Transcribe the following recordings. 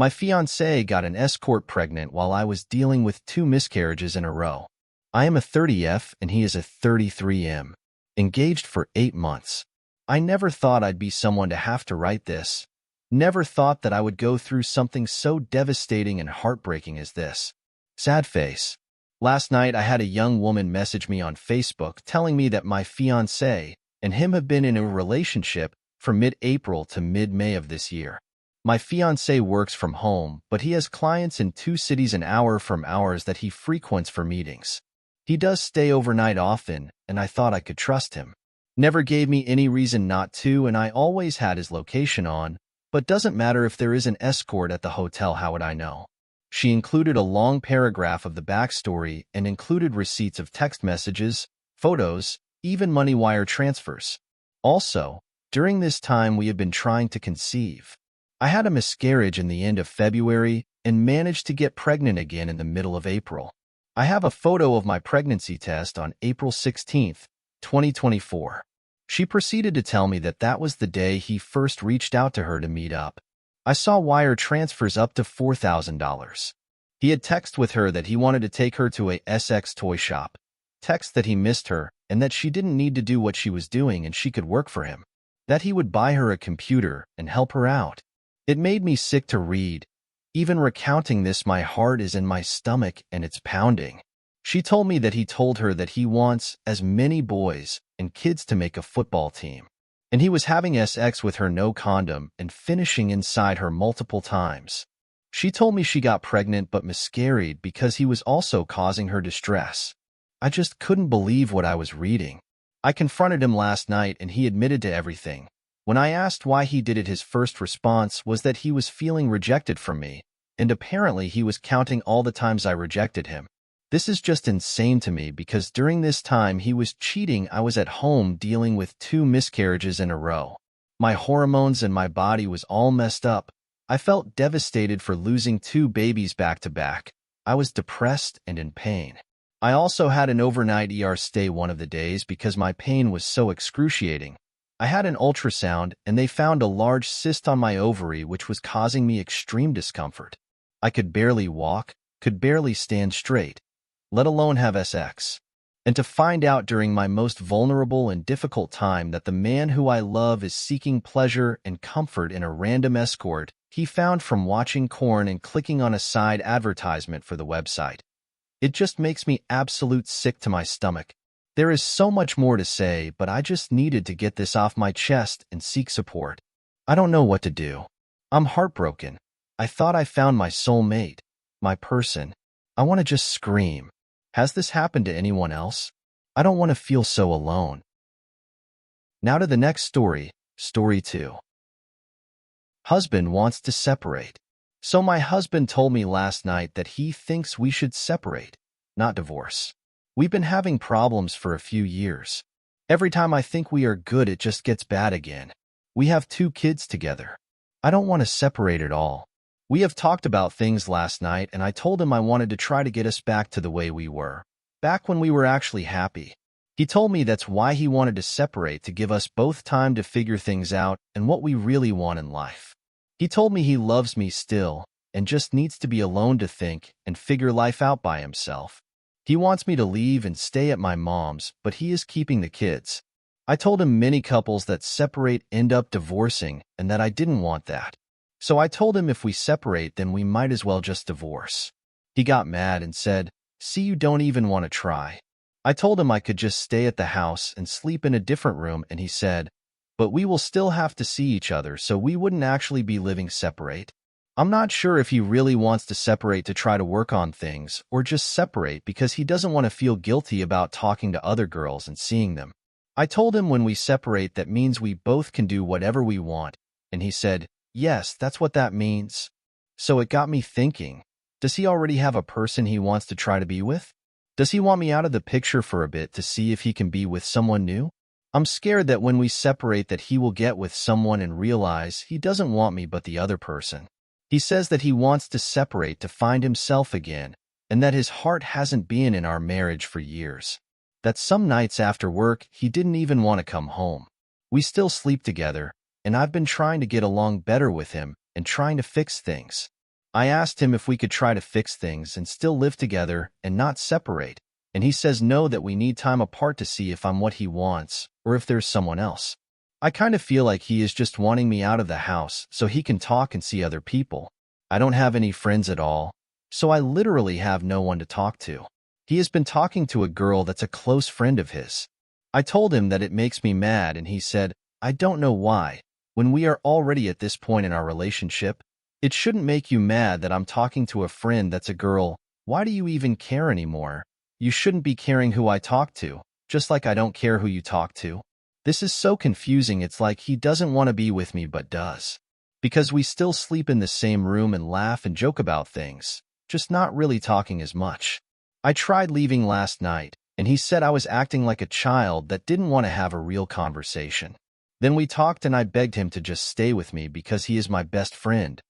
My fiancé got an escort pregnant while I was dealing with 2 miscarriages in a row. I am a 30F and he is a 33M. Engaged for 8 months. I never thought I'd be someone to have to write this. Never thought that I would go through something so devastating and heartbreaking as this. Sad face. Last night I had a young woman message me on Facebook telling me that my fiancé and him have been in a relationship from mid-April to mid-May of this year. My fiancé works from home, but he has clients in 2 cities an hour from ours that he frequents for meetings. He does stay overnight often, and I thought I could trust him. Never gave me any reason not to, and I always had his location on, but doesn't matter if there is an escort at the hotel, how would I know? She included a long paragraph of the backstory and included receipts of text messages, photos, even money wire transfers. Also, during this time we have been trying to conceive. I had a miscarriage in the end of February and managed to get pregnant again in the middle of April. I have a photo of my pregnancy test on April 16, 2024. She proceeded to tell me that that was the day he first reached out to her to meet up. I saw wire transfers up to $4,000. He had texted with her that he wanted to take her to a SX toy shop, text that he missed her and that she didn't need to do what she was doing and she could work for him, that he would buy her a computer and help her out. It made me sick to read. Even recounting this, my heart is in my stomach and it's pounding. She told me that he told her that he wants as many boys and kids to make a football team. And he was having sex with her no condom and finishing inside her multiple times. She told me she got pregnant but miscarried because he was also causing her distress. I just couldn't believe what I was reading. I confronted him last night and he admitted to everything. When I asked why he did it, his first response was that he was feeling rejected from me, and apparently he was counting all the times I rejected him. This is just insane to me because during this time he was cheating. I was at home dealing with 2 miscarriages in a row. My hormones and my body was all messed up. I felt devastated for losing 2 babies back to back. I was depressed and in pain. I also had an overnight ER stay one of the days because my pain was so excruciating. I had an ultrasound and they found a large cyst on my ovary which was causing me extreme discomfort. I could barely walk, could barely stand straight, let alone have sex. And to find out during my most vulnerable and difficult time that the man who I love is seeking pleasure and comfort in a random escort he found from watching porn and clicking on a side advertisement for the website. It just makes me absolute sick to my stomach. There is so much more to say, but I just needed to get this off my chest and seek support. I don't know what to do. I'm heartbroken. I thought I found my soulmate, my person. I want to just scream. Has this happened to anyone else? I don't want to feel so alone. Now to the next story, story 2. Husband wants to separate. So my husband told me last night that he thinks we should separate, not divorce. We've been having problems for a few years. Every time I think we are good, it just gets bad again. We have 2 kids together. I don't want to separate at all. We have talked about things last night, and I told him I wanted to try to get us back to the way we were, back when we were actually happy. He told me that's why he wanted to separate, to give us both time to figure things out and what we really want in life. He told me he loves me still and just needs to be alone to think and figure life out by himself. He wants me to leave and stay at my mom's, but he is keeping the kids. I told him many couples that separate end up divorcing and that I didn't want that. So I told him if we separate, then we might as well just divorce. He got mad and said, "See, you don't even want to try." I told him I could just stay at the house and sleep in a different room, and he said, "But we will still have to see each other, so we wouldn't actually be living separate." I'm not sure if he really wants to separate to try to work on things or just separate because he doesn't want to feel guilty about talking to other girls and seeing them. I told him when we separate, that means we both can do whatever we want, and he said, "Yes, that's what that means." So it got me thinking, does he already have a person he wants to try to be with? Does he want me out of the picture for a bit to see if he can be with someone new? I'm scared that when we separate that he will get with someone and realize he doesn't want me but the other person. He says that he wants to separate to find himself again and that his heart hasn't been in our marriage for years. That some nights after work he didn't even want to come home. We still sleep together, and I've been trying to get along better with him and trying to fix things. I asked him if we could try to fix things and still live together and not separate, and he says no, that we need time apart to see if I'm what he wants or if there's someone else. I kind of feel like he is just wanting me out of the house so he can talk and see other people. I don't have any friends at all, so I literally have no one to talk to. He has been talking to a girl that's a close friend of his. I told him that it makes me mad, and he said, I don't know why. When we are already at this point in our relationship, it shouldn't make you mad that I'm talking to a friend that's a girl. Why do you even care anymore? You shouldn't be caring who I talk to, just like I don't care who you talk to. This is so confusing. It's like he doesn't want to be with me but does. Because we still sleep in the same room and laugh and joke about things, just not really talking as much. I tried leaving last night, and he said I was acting like a child that didn't want to have a real conversation. Then we talked and I begged him to just stay with me because he is my best friend,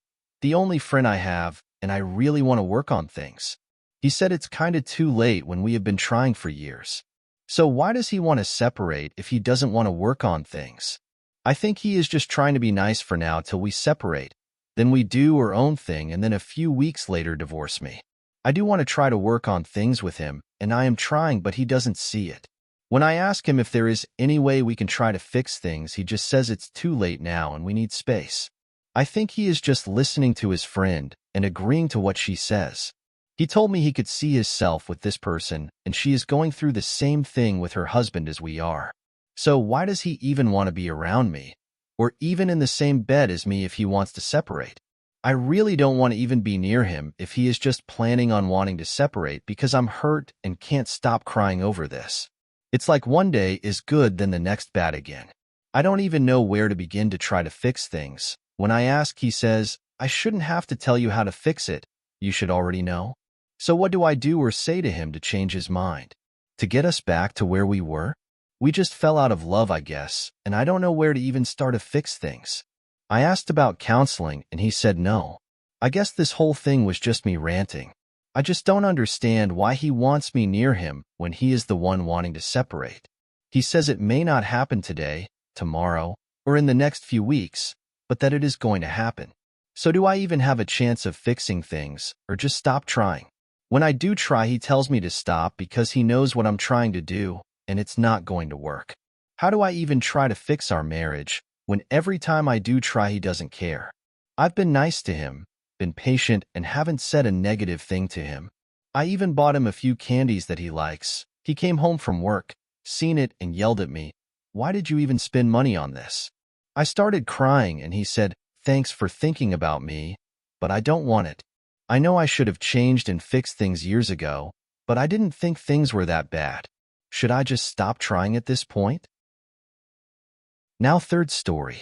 the only friend I have, and I really want to work on things. He said it's kind of too late when we have been trying for years. So why does he want to separate if he doesn't want to work on things? I think he is just trying to be nice for now till we separate. Then we do our own thing and then a few weeks later divorce me. I do want to try to work on things with him, and I am trying, but he doesn't see it. When I ask him if there is any way we can try to fix things, he just says it's too late now and we need space. I think he is just listening to his friend and agreeing to what she says. He told me he could see himself with this person, and she is going through the same thing with her husband as we are. So why does he even want to be around me, or even in the same bed as me if he wants to separate? I really don't want to even be near him if he is just planning on wanting to separate because I'm hurt and can't stop crying over this. It's like one day is good, then the next bad again. I don't even know where to begin to try to fix things. When I ask, he says, I shouldn't have to tell you how to fix it. You should already know. So what do I do or say to him to change his mind? To get us back to where we were? We just fell out of love, I guess, and I don't know where to even start to fix things. I asked about counseling, and he said no. I guess this whole thing was just me ranting. I just don't understand why he wants me near him when he is the one wanting to separate. He says it may not happen today, tomorrow, or in the next few weeks, but that it is going to happen. So do I even have a chance of fixing things, or just stop trying? When I do try, he tells me to stop because he knows what I'm trying to do, and it's not going to work. How do I even try to fix our marriage when every time I do try, he doesn't care? I've been nice to him, been patient, and haven't said a negative thing to him. I even bought him a few candies that he likes. He came home from work, seen it, and yelled at me, "Why did you even spend money on this?" I started crying, and he said, "Thanks for thinking about me, but I don't want it. I know I should have changed and fixed things years ago, but I didn't think things were that bad. Should I just stop trying at this point?" Now, third story.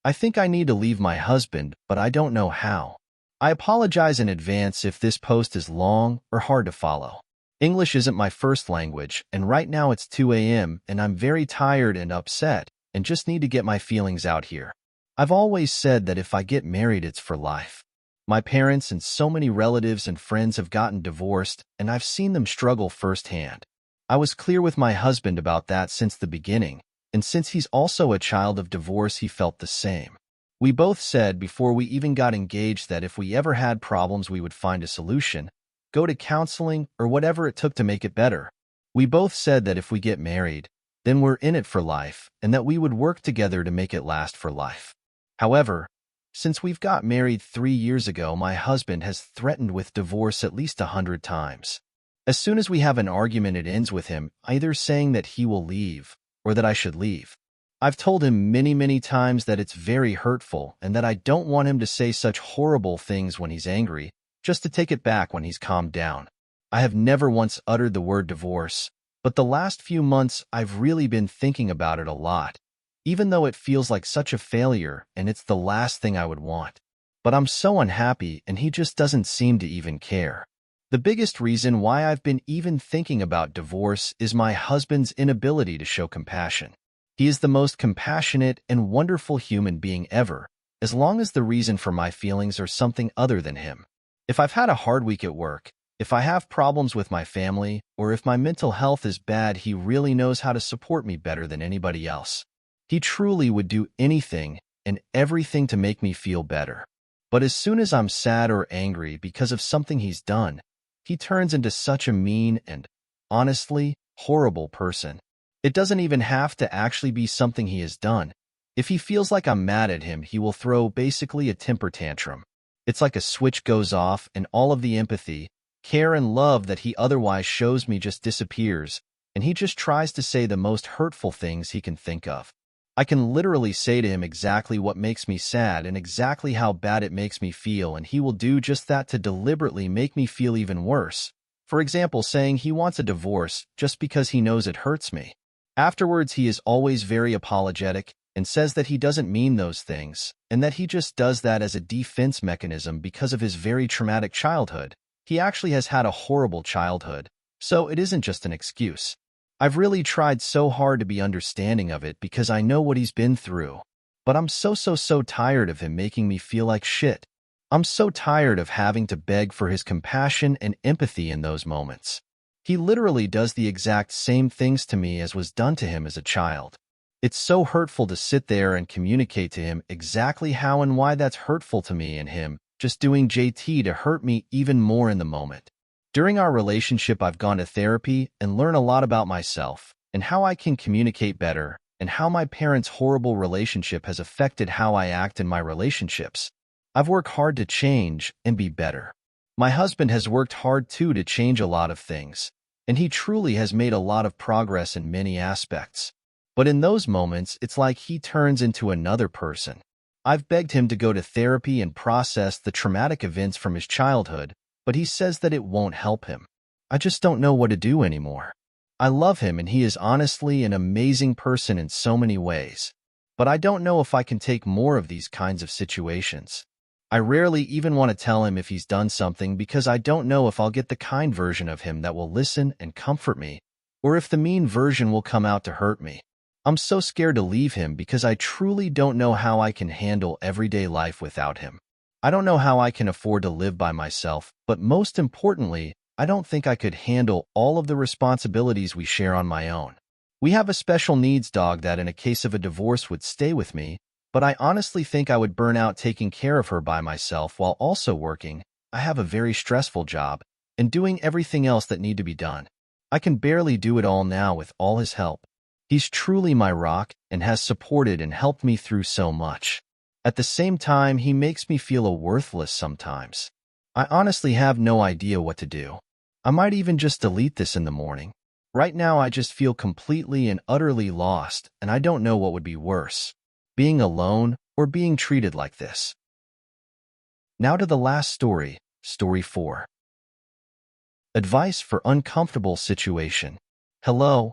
I think I need to leave my husband, but I don't know how. I apologize in advance if this post is long or hard to follow. English isn't my first language, and right now it's 2 a.m. and I'm very tired and upset and just need to get my feelings out here. I've always said that if I get married, it's for life. My parents and so many relatives and friends have gotten divorced, and I've seen them struggle firsthand. I was clear with my husband about that since the beginning, and since he's also a child of divorce, he felt the same. We both said before we even got engaged that if we ever had problems, we would find a solution, go to counseling, or whatever it took to make it better. We both said that if we get married, then we're in it for life, and that we would work together to make it last for life. However, since we've got married 3 years ago, my husband has threatened with divorce at least 100 times. As soon as we have an argument, it ends with him either saying that he will leave or that I should leave. I've told him many times that it's very hurtful and that I don't want him to say such horrible things when he's angry, just to take it back when he's calmed down. I have never once uttered the word divorce, but the last few months I've really been thinking about it a lot, even though it feels like such a failure and it's the last thing I would want. But I'm so unhappy, and he just doesn't seem to even care. The biggest reason why I've been even thinking about divorce is my husband's inability to show compassion. He is the most compassionate and wonderful human being ever, as long as the reason for my feelings are something other than him. If I've had a hard week at work, if I have problems with my family, or if my mental health is bad, he really knows how to support me better than anybody else. He truly would do anything and everything to make me feel better. But as soon as I'm sad or angry because of something he's done, he turns into such a mean and, honestly, horrible person. It doesn't even have to actually be something he has done. If he feels like I'm mad at him, he will throw basically a temper tantrum. It's like a switch goes off and all of the empathy, care, and love that he otherwise shows me just disappears, and he just tries to say the most hurtful things he can think of. I can literally say to him exactly what makes me sad and exactly how bad it makes me feel, and he will do just that to deliberately make me feel even worse. For example, saying he wants a divorce just because he knows it hurts me. Afterwards, he is always very apologetic and says that he doesn't mean those things, and that he just does that as a defense mechanism because of his very traumatic childhood. He actually has had a horrible childhood, so it isn't just an excuse. I've really tried so hard to be understanding of it because I know what he's been through. But I'm so tired of him making me feel like shit. I'm so tired of having to beg for his compassion and empathy in those moments. He literally does the exact same things to me as was done to him as a child. It's so hurtful to sit there and communicate to him exactly how and why that's hurtful to me, and him just doing JT to hurt me even more in the moment. During our relationship, I've gone to therapy and learned a lot about myself and how I can communicate better, and how my parents' horrible relationship has affected how I act in my relationships. I've worked hard to change and be better. My husband has worked hard too to change a lot of things, and he truly has made a lot of progress in many aspects. But in those moments, it's like he turns into another person. I've begged him to go to therapy and process the traumatic events from his childhood, but he says that it won't help him. I just don't know what to do anymore. I love him, and he is honestly an amazing person in so many ways. But I don't know if I can take more of these kinds of situations. I rarely even want to tell him if he's done something because I don't know if I'll get the kind version of him that will listen and comfort me, or if the mean version will come out to hurt me. I'm so scared to leave him because I truly don't know how I can handle everyday life without him. I don't know how I can afford to live by myself, but most importantly, I don't think I could handle all of the responsibilities we share on my own. We have a special needs dog that in a case of a divorce would stay with me, but I honestly think I would burn out taking care of her by myself while also working. I have a very stressful job and doing everything else that need to be done. I can barely do it all now with all his help. He's truly my rock and has supported and helped me through so much. At the same time, he makes me feel worthless sometimes. I honestly have no idea what to do. I might even just delete this in the morning. Right now, I just feel completely and utterly lost, and I don't know what would be worse, being alone or being treated like this. Now to the last story, story 4. Advice for uncomfortable situation. Hello,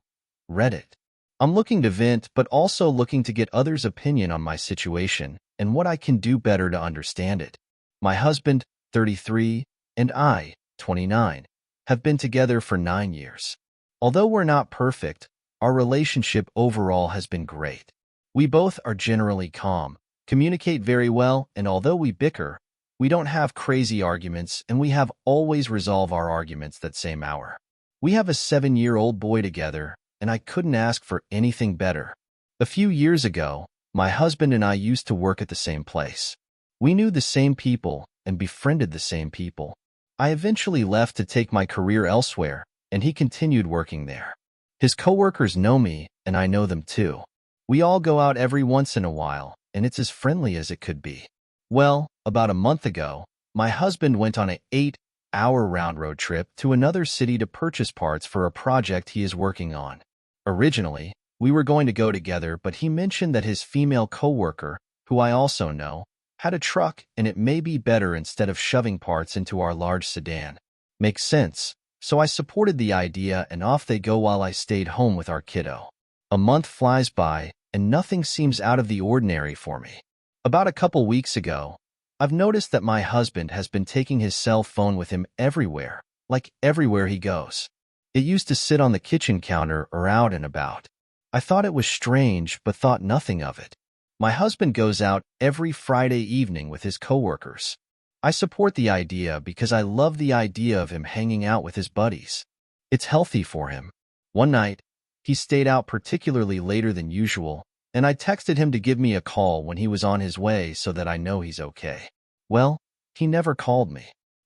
Reddit. I'm looking to vent, but also looking to get others' opinion on my situation and what I can do better to understand it. My husband, 33, and I, 29, have been together for 9 years. Although we're not perfect, our relationship overall has been great. We both are generally calm, communicate very well, and although we bicker, we don't have crazy arguments, and we have always resolve our arguments that same hour. We have a 7-year-old boy together, and I couldn't ask for anything better. A few years ago, my husband and I used to work at the same place. We knew the same people and befriended the same people. I eventually left to take my career elsewhere, and he continued working there. His coworkers know me, and I know them too. We all go out every once in a while, and it's as friendly as it could be. Well, about a month ago, my husband went on an 8-hour round-road trip to another city to purchase parts for a project he is working on. Originally, we were going to go together, but he mentioned that his female coworker, who I also know, had a truck, and it may be better instead of shoving parts into our large sedan. Makes sense, so I supported the idea, and off they go while I stayed home with our kiddo. A month flies by, and nothing seems out of the ordinary for me. About a couple weeks ago, I've noticed that my husband has been taking his cell phone with him everywhere, like everywhere he goes. It used to sit on the kitchen counter or out and about. I thought it was strange, but thought nothing of it. My husband goes out every Friday evening with his coworkers. I support the idea because I love the idea of him hanging out with his buddies. It's healthy for him. One night, he stayed out particularly later than usual, and I texted him to give me a call when he was on his way so that I know he's okay. Well, he never called me.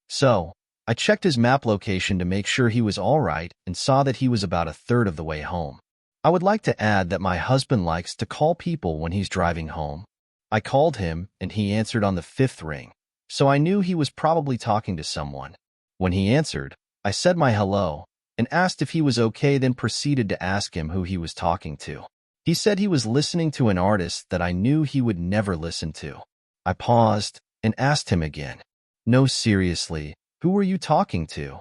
So, I checked his map location to make sure he was all right and saw that he was about a third of the way home. I would like to add that my husband likes to call people when he's driving home. I called him and he answered on the fifth ring, so I knew he was probably talking to someone. When he answered, I said my hello and asked if he was okay, then proceeded to ask him who he was talking to. He said he was listening to an artist that I knew he would never listen to. I paused and asked him again, "No, seriously, who were you talking to?"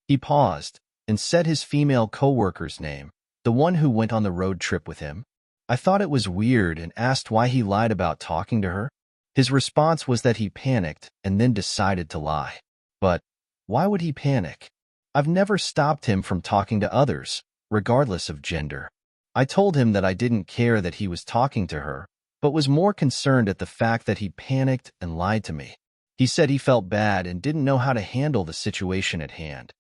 He paused and said his female coworker's name, the one who went on the road trip with him. I thought it was weird and asked why he lied about talking to her. His response was that he panicked and then decided to lie. But why would he panic? I've never stopped him from talking to others, regardless of gender. I told him that I didn't care that he was talking to her, but was more concerned at the fact that he panicked and lied to me. He said he felt bad and didn't know how to handle the situation at hand.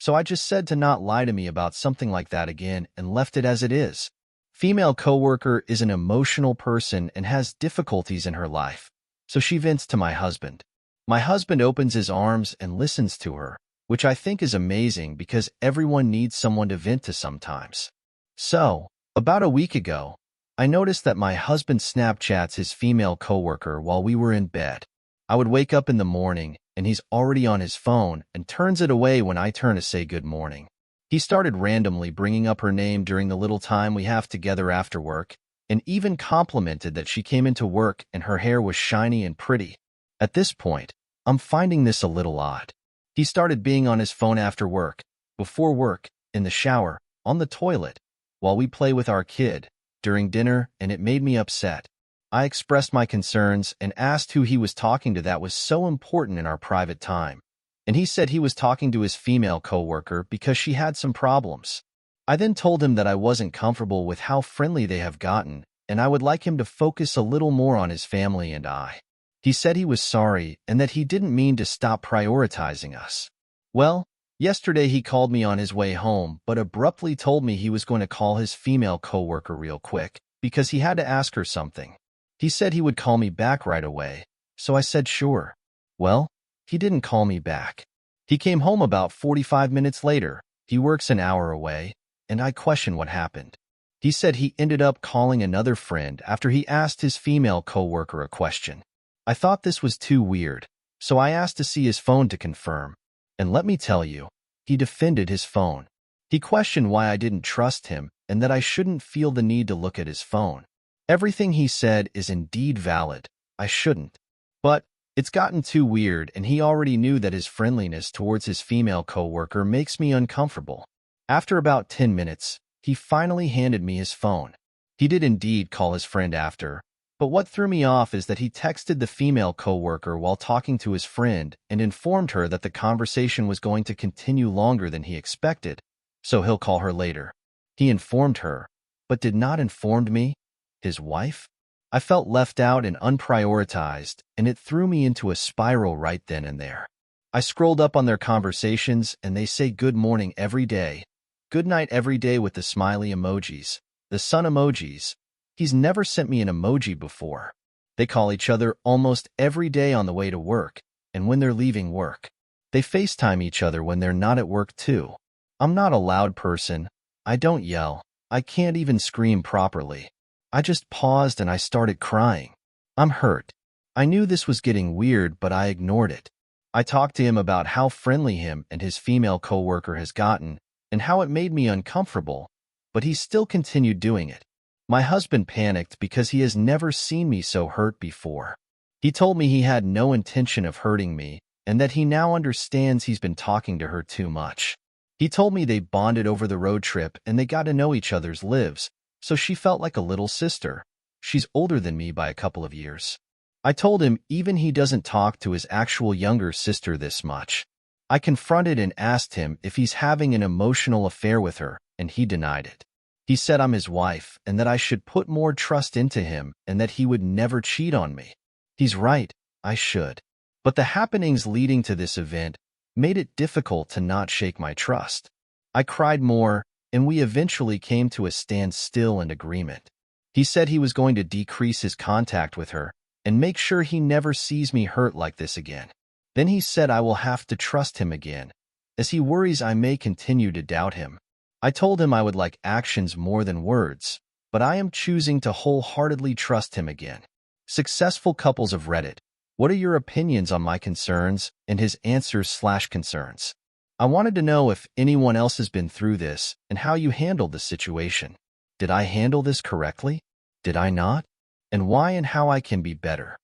So I just said to not lie to me about something like that again and left it as it is. Female coworker is an emotional person and has difficulties in her life, so she vents to my husband. My husband opens his arms and listens to her, which I think is amazing because everyone needs someone to vent to sometimes. So, about a week ago, I noticed that my husband Snapchats his female coworker while we were in bed. I would wake up in the morning and he's already on his phone and turns it away when I turn to say good morning. He started randomly bringing up her name during the little time we have together after work, and even complimented that she came into work and her hair was shiny and pretty. At this point, I'm finding this a little odd. He started being on his phone after work, before work, in the shower, on the toilet, while we play with our kid, during dinner, and it made me upset. I expressed my concerns and asked who he was talking to that was so important in our private time, and he said he was talking to his female coworker because she had some problems. I then told him that I wasn't comfortable with how friendly they have gotten, and I would like him to focus a little more on his family and I. He said he was sorry and that he didn't mean to stop prioritizing us. Well, yesterday he called me on his way home, but abruptly told me he was going to call his female coworker real quick because he had to ask her something. He said he would call me back right away, so I said sure. Well, he didn't call me back. He came home about 45 minutes later. He works an hour away, and I question what happened. He said he ended up calling another friend after he asked his female coworker a question. I thought this was too weird, so I asked to see his phone to confirm. And let me tell you, he defended his phone. He questioned why I didn't trust him and that I shouldn't feel the need to look at his phone. Everything he said is indeed valid. I shouldn't. But it's gotten too weird, and he already knew that his friendliness towards his female coworker makes me uncomfortable. After about 10 minutes, he finally handed me his phone. He did indeed call his friend after, but what threw me off is that he texted the female coworker while talking to his friend and informed her that the conversation was going to continue longer than he expected, so he'll call her later. He informed her, but did not inform me, his wife? I felt left out and unprioritized, and it threw me into a spiral right then and there. I scrolled up on their conversations, and they say good morning every day, good night every day with the smiley emojis, the sun emojis. He's never sent me an emoji before. They call each other almost every day on the way to work, and when they're leaving work. They FaceTime each other when they're not at work too. I'm not a loud person. I don't yell. I can't even scream properly. I just paused and I started crying. I'm hurt. I knew this was getting weird, but I ignored it. I talked to him about how friendly him and his female coworker has gotten and how it made me uncomfortable, but he still continued doing it. My husband panicked because he has never seen me so hurt before. He told me he had no intention of hurting me and that he now understands he's been talking to her too much. He told me they bonded over the road trip and they got to know each other's lives, so she felt like a little sister. She's older than me by a couple of years. I told him even he doesn't talk to his actual younger sister this much. I confronted and asked him if he's having an emotional affair with her, and he denied it. He said I'm his wife and that I should put more trust into him and that he would never cheat on me. He's right, I should. But the happenings leading to this event made it difficult to not shake my trust. I cried more, and we eventually came to a standstill and agreement. He said he was going to decrease his contact with her, and make sure he never sees me hurt like this again. Then he said I will have to trust him again, as he worries I may continue to doubt him. I told him I would like actions more than words, but I am choosing to wholeheartedly trust him again. Successful couples of Reddit. What are your opinions on my concerns and his answers/concerns? I wanted to know if anyone else has been through this and how you handled the situation. Did I handle this correctly? Did I not? And why and how I can be better.